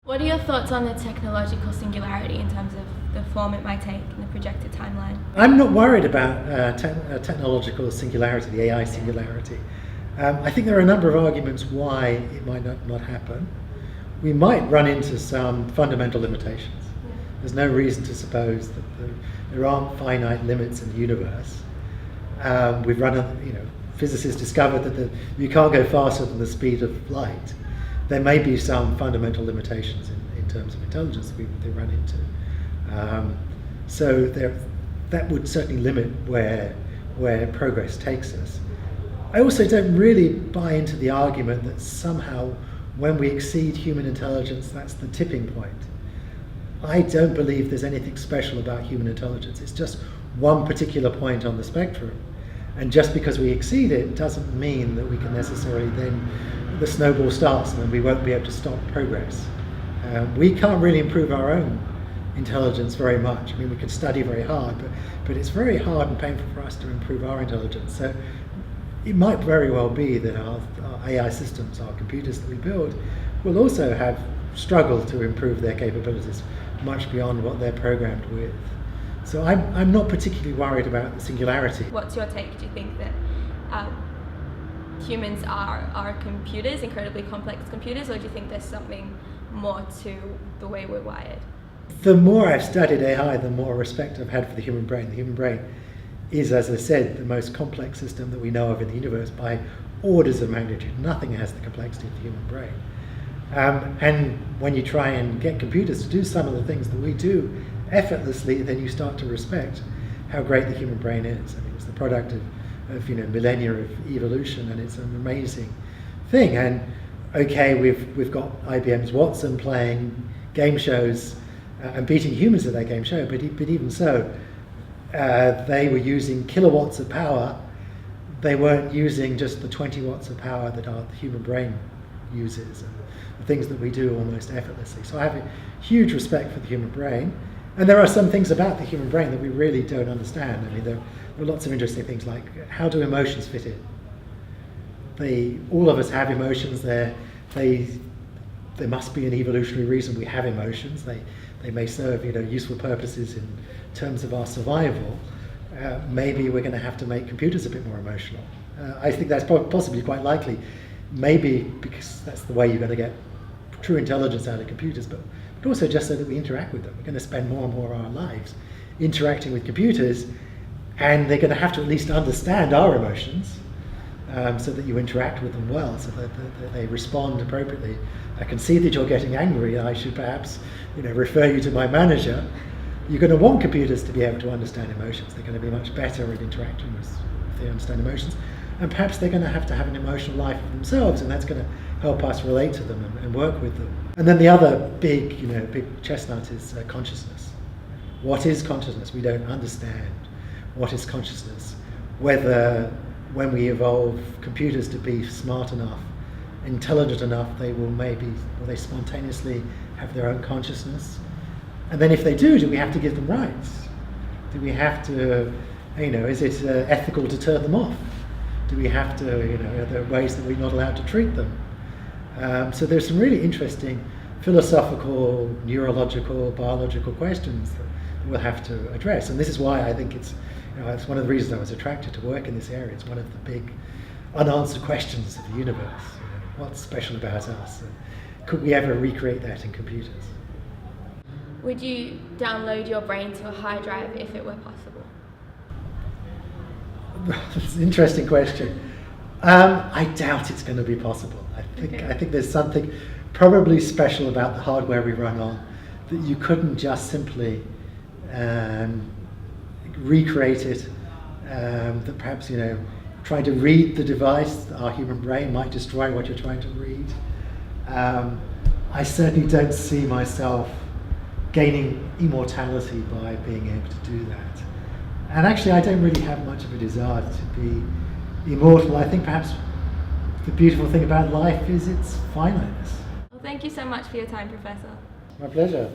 What are your thoughts on the technological singularity in terms of the form it might take in the projected timeline? I'm not worried about technological singularity, the AI singularity. I think there are a number of arguments why it might not happen. We might run into some fundamental limitations. There's no reason to suppose that there aren't finite limits in the universe. Physicists discovered that you can't go faster than the speed of light. There may be some fundamental limitations in terms of intelligence that they run into. So that would certainly limit where progress takes us. I also don't really buy into the argument that somehow when we exceed human intelligence, that's the tipping point. I don't believe there's anything special about human intelligence. It's just one particular point on the spectrum. And just because we exceed it doesn't mean that we can necessarily then, the snowball starts and then we won't be able to stop progress. We can't really improve our own intelligence very much. I mean, we can study very hard, but it's very hard and painful for us to improve our intelligence. So it might very well be that our AI systems, our computers that we build, will also have struggled to improve their capabilities much beyond what they're programmed with. So I'm not particularly worried about the singularity. What's your take? Do you think that humans are computers, incredibly complex computers, or do you think there's something more to the way we're wired? The more I've studied AI, the more respect I've had for the human brain. The human brain is, as I said, the most complex system that we know of in the universe by orders of magnitude. Nothing has the complexity of the human brain. And when you try and get computers to do some of the things that we do effortlessly, then you start to respect how great the human brain is. I mean, it's the product of millennia of evolution, and it's an amazing thing. And okay, we've got IBM's Watson playing game shows and beating humans at that game show, but even so, they were using kilowatts of power. They weren't using just the 20 watts of power that the human brain uses, and the things that we do almost effortlessly. So I have a huge respect for the human brain. And there are some things about the human brain that we really don't understand. I mean, there are lots of interesting things like how do emotions fit in? All of us have emotions. There must be an evolutionary reason we have emotions. They may serve useful purposes in terms of our survival. Maybe we're going to have to make computers a bit more emotional. I think that's possibly quite likely. Maybe because that's the way you're going to get true intelligence out of computers, but also just so that we interact with them. We're going to spend more and more of our lives interacting with computers, and they're going to have to at least understand our emotions so that you interact with them well, so that they respond appropriately. I can see that you're getting angry. I should perhaps refer you to my manager. You're going to want computers to be able to understand emotions. They're going to be much better at interacting if they understand emotions. And perhaps they're going to have an emotional life of themselves, and that's going to help us relate to them and work with them. And then the other big chestnut is consciousness. What is consciousness? We don't understand what is consciousness. Whether when we evolve computers to be smart enough, intelligent enough, will they spontaneously have their own consciousness? And then if they do we have to give them rights? Do we have to, is it ethical to turn them off? Do we have to, are there ways that we're not allowed to treat them? So there's some really interesting philosophical, neurological, biological questions that we'll have to address. And this is why I think it's one of the reasons I was attracted to work in this area. It's one of the big unanswered questions of the universe. What's special about us? And could we ever recreate that in computers? Would you download your brain to a hard drive if it were possible? That's an interesting question. I doubt it's going to be possible. I think there's something probably special about the hardware we run on that you couldn't just simply recreate it. That perhaps trying to read the device, our human brain, might destroy what you're trying to read. I certainly don't see myself gaining immortality by being able to do that. And actually, I don't really have much of a desire to be immortal. I think perhaps the beautiful thing about life is its finiteness. Well, thank you so much for your time, Professor. My pleasure.